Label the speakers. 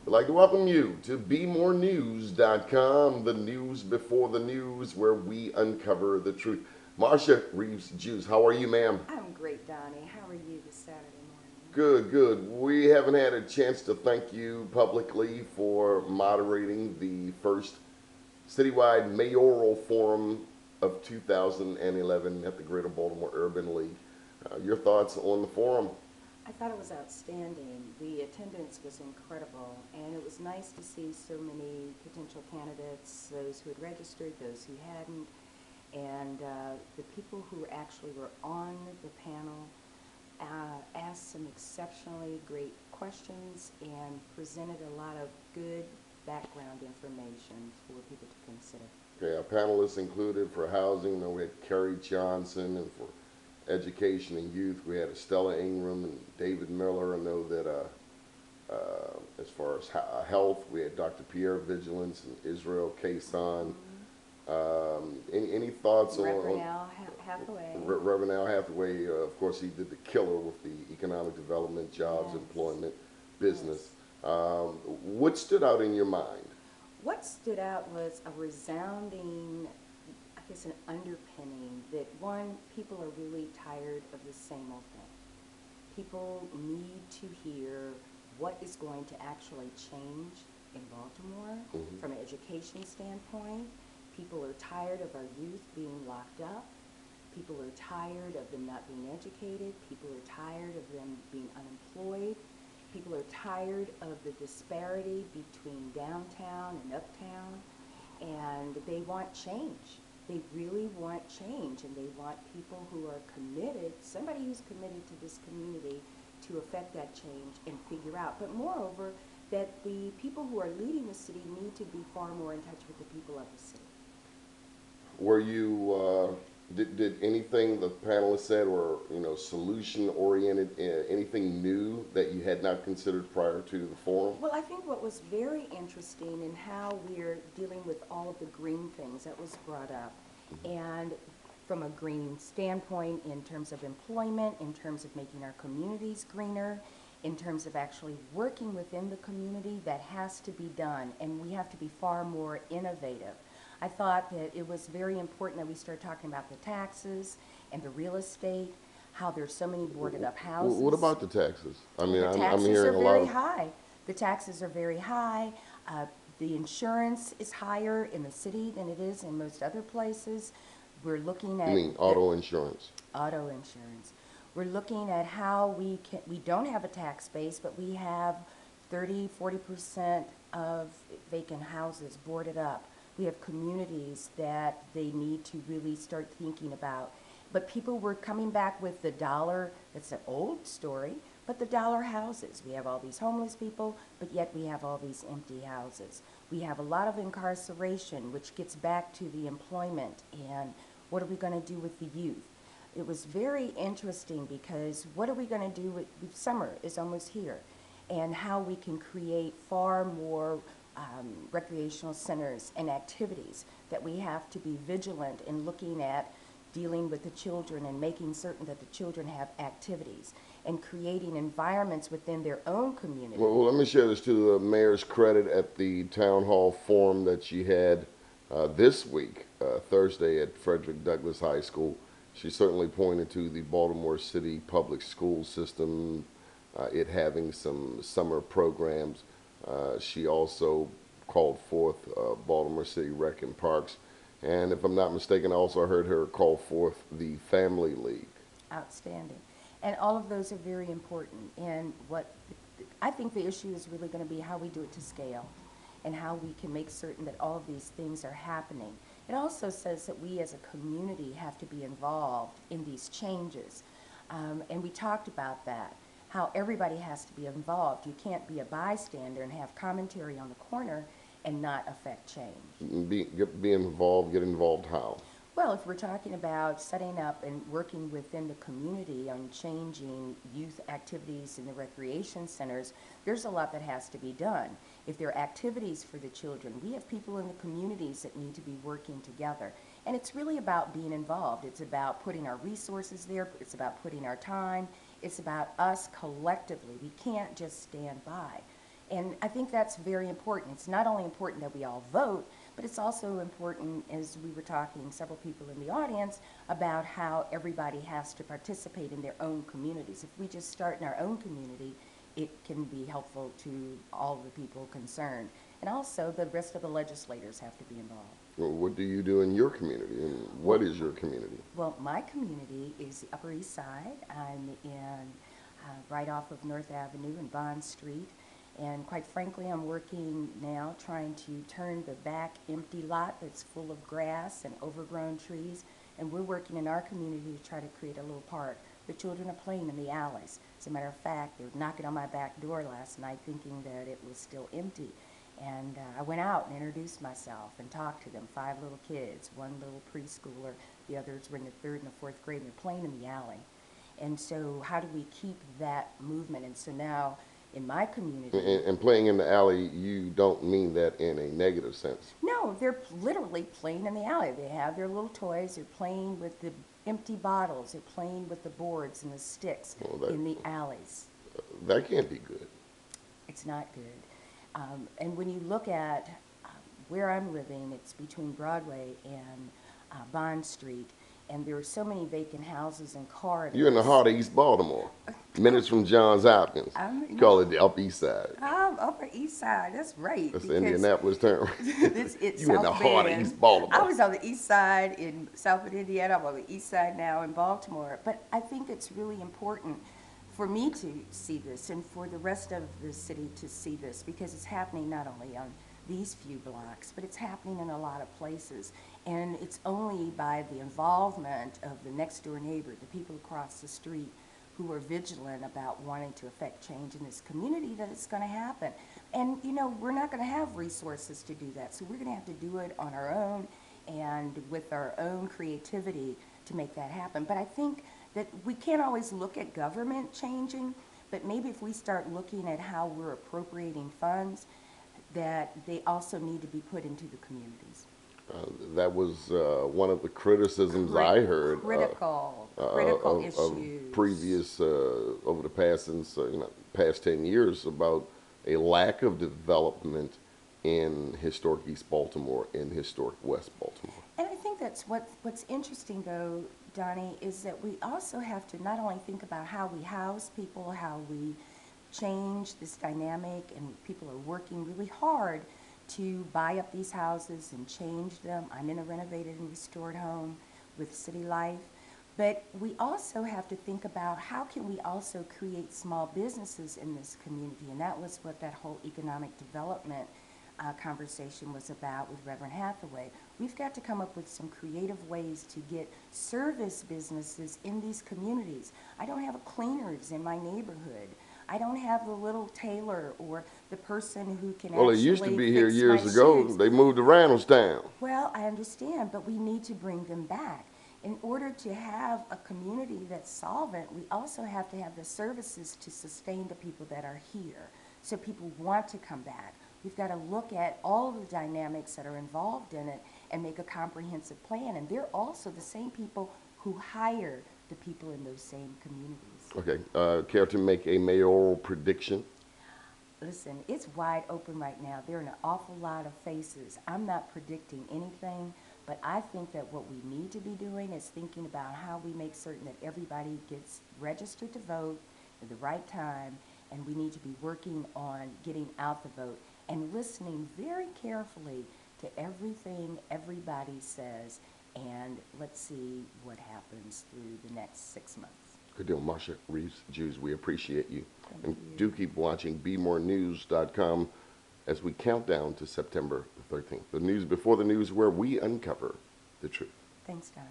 Speaker 1: We'd like to welcome you to BeMoreNews.com, the news before the news, where we uncover the truth. Marsha Reeves-Jews, how are you, ma'am?
Speaker 2: I'm great, Donnie. How are you this Saturday morning?
Speaker 1: Good, good. We haven't had a chance to thank you publicly for moderating the first citywide mayoral forum of 2011 at the Greater Baltimore Urban League. Your thoughts on the forum?
Speaker 2: I thought it was outstanding. The attendance was incredible, and it was nice to see so many potential candidates, those who had registered, those who hadn't, and the people who actually were on the panel asked some exceptionally great questions and presented a lot of good background information for people to consider.
Speaker 1: Okay, our panelists included for housing, we had Kerry Johnson, and for education and youth, we had Estella Ingram and David Miller. I know that as far as health, we had Dr. Pierre Vigilance and Israel Kason. Any thoughts
Speaker 2: Reverend Al Hathaway.
Speaker 1: Reverend Al Hathaway? Of course, he did the killer with the economic development, jobs,
Speaker 2: Yes.
Speaker 1: employment, business. What stood out in your mind?
Speaker 2: What stood out was a resounding, I guess, an underpinning that, one, people are really tired of the same old thing. People need to hear what is going to actually change in Baltimore from an education standpoint. People are tired of our youth being locked up. People are tired of them not being educated. People are tired of them being unemployed. People are tired of the disparity between downtown and uptown, and they want change. They really want change, and they want people who are committed, somebody who's committed to this community, to affect that change and figure out. But moreover, that the people who are leading the city need to be far more in touch with the people of the city.
Speaker 1: Were you did anything the panelists said, or solution oriented, anything new that you had not considered prior to the forum?
Speaker 2: Well, I think what was very interesting in how we're dealing with all of the green things that was brought up, and from a green standpoint in terms of employment, in terms of making our communities greener, in terms of actually working within the community, that has to be done, and we have to be far more innovative. I thought that it was very important that we start talking about the taxes and the real estate, how there's so many boarded up houses.
Speaker 1: What about the taxes? I mean,
Speaker 2: The
Speaker 1: I'm
Speaker 2: taxes
Speaker 1: hearing
Speaker 2: are
Speaker 1: a lot
Speaker 2: very
Speaker 1: of.
Speaker 2: high. The taxes are very high. The insurance is higher in the city than it is in most other places. We're looking at
Speaker 1: I mean, auto insurance.
Speaker 2: auto insurance. We're looking at how we don't have a tax base, but we have 30–40% of vacant houses boarded up. We have communities that they need to really start thinking about. But people were coming back with the dollar, that's an old story, but the dollar houses. We have all these homeless people, but yet we have all these empty houses. We have a lot of incarceration, which gets back to the employment and what are we going to do with the youth? It was very interesting because what are we going to do with summer is almost here, and how we can create far more recreational centers and activities, that we have to be vigilant in looking at dealing with the children and making certain that the children have activities and creating environments within their own community.
Speaker 1: Well, let me share this to the mayor's credit at the town hall forum that she had this week, Thursday at Frederick Douglass High School. She certainly pointed to the Baltimore City public school system, it having some summer programs. She also called forth Baltimore City Rec and Parks. And if I'm not mistaken, I also heard her call forth the Family League.
Speaker 2: Outstanding. And all of those are very important. And what I think the issue is really going to be how we do it to scale and how we can make certain that all of these things are happening. It also says that we as a community have to be involved in these changes. And we talked about that, how everybody has to be involved. You can't be a bystander and have commentary on the corner and not affect change.
Speaker 1: Be involved, get involved how?
Speaker 2: Well, if we're talking about setting up and working within the community on changing youth activities in the recreation centers, there's a lot that has to be done. If there are activities for the children, we have people in the communities that need to be working together. And it's really about being involved. It's about putting our resources there. It's about putting our time. It's about us collectively. We can't just stand by. And I think that's very important. It's not only important that we all vote, but it's also important, as we were talking, several people in the audience, about how everybody has to participate in their own communities. If we just start in our own community, it can be helpful to all the people concerned. And also, the rest of the legislators have to be involved.
Speaker 1: Well, what do you do in your community, and what is your community?
Speaker 2: Well, my community is the Upper East Side. I'm in right off of North Avenue and Bond Street. And quite frankly, I'm working now trying to turn the back empty lot that's full of grass and overgrown trees. And we're working in our community to try to create a little park. The children are playing in the alleys. As a matter of fact, they were knocking on my back door last night thinking that it was still empty. And I went out and introduced myself and talked to them, 5 little kids, 1 little preschooler, the others were in the 3rd and the 4th grade, and they're playing in the alley. And so how do we keep that movement? And so now in my community.
Speaker 1: And playing in the alley, you don't mean that in a negative sense.
Speaker 2: No, they're literally playing in the alley. They have their little toys, they're playing with the empty bottles, they're playing with the boards and the sticks in the alleys.
Speaker 1: That can't be good.
Speaker 2: It's not good. And when you look at where I'm living, it's between Broadway and Bond Street, and there are so many vacant houses and corridors.
Speaker 1: You're in the heart of East Baltimore, minutes from Johns Hopkins. You call it the Upper East Side.
Speaker 2: Upper East Side, that's right.
Speaker 1: That's the Indianapolis term.
Speaker 2: It's
Speaker 1: You in the heart of East Baltimore.
Speaker 2: I was on the east side in South Bend, Indiana. I'm on the east side now in Baltimore. But I think it's really important for me to see this and for the rest of the city to see this, because it's happening not only on these few blocks, but it's happening in a lot of places. And it's only by the involvement of the next door neighbor, the people across the street, who are vigilant about wanting to affect change in this community, that it's going to happen. And you know, we're not going to have resources to do that, so we're going to have to do it on our own and with our own creativity to make that happen. But I think that we can't always look at government changing, but maybe if we start looking at how we're appropriating funds, that they also need to be put into the communities.
Speaker 1: That was one of the criticisms I heard.
Speaker 2: Critical issues.
Speaker 1: Of previous, over the past, since, past 10 years, about a lack of development in historic East Baltimore and historic West Baltimore.
Speaker 2: And I think that's what's interesting, though, Donnie, is that we also have to not only think about how we house people, how we change this dynamic, and people are working really hard to buy up these houses and change them. I'm in a renovated and restored home with City Life. But we also have to think about how can we also create small businesses in this community, and that was what that whole economic development conversation was about with Reverend Hathaway. We've got to come up with some creative ways to get service businesses in these communities. I don't have a cleaners in my neighborhood. I don't have the little tailor or the person who can
Speaker 1: Well,
Speaker 2: actually
Speaker 1: it used to be here
Speaker 2: fix
Speaker 1: years
Speaker 2: my
Speaker 1: ago.
Speaker 2: shoes.
Speaker 1: They moved to Randallstown.
Speaker 2: Well, I understand, but we need to bring them back. In order to have a community that's solvent, we also have to have the services to sustain the people that are here, so people want to come back. We've got to look at all the dynamics that are involved in it and make a comprehensive plan. And they're also the same people who hire the people in those same communities.
Speaker 1: Okay, care to make a mayoral prediction?
Speaker 2: Listen, it's wide open right now. There are an awful lot of faces. I'm not predicting anything, but I think that what we need to be doing is thinking about how we make certain that everybody gets registered to vote at the right time, and we need to be working on getting out the vote and listening very carefully to everything everybody says, and let's see what happens through the next 6 months.
Speaker 1: Good deal, Marsha Reeves-Jews. We appreciate you.
Speaker 2: Thank
Speaker 1: And
Speaker 2: you.
Speaker 1: do keep watching BeMoreNews.com as we count down to September the 13th. The news before the news, where we uncover the truth.
Speaker 2: Thanks, Donnie.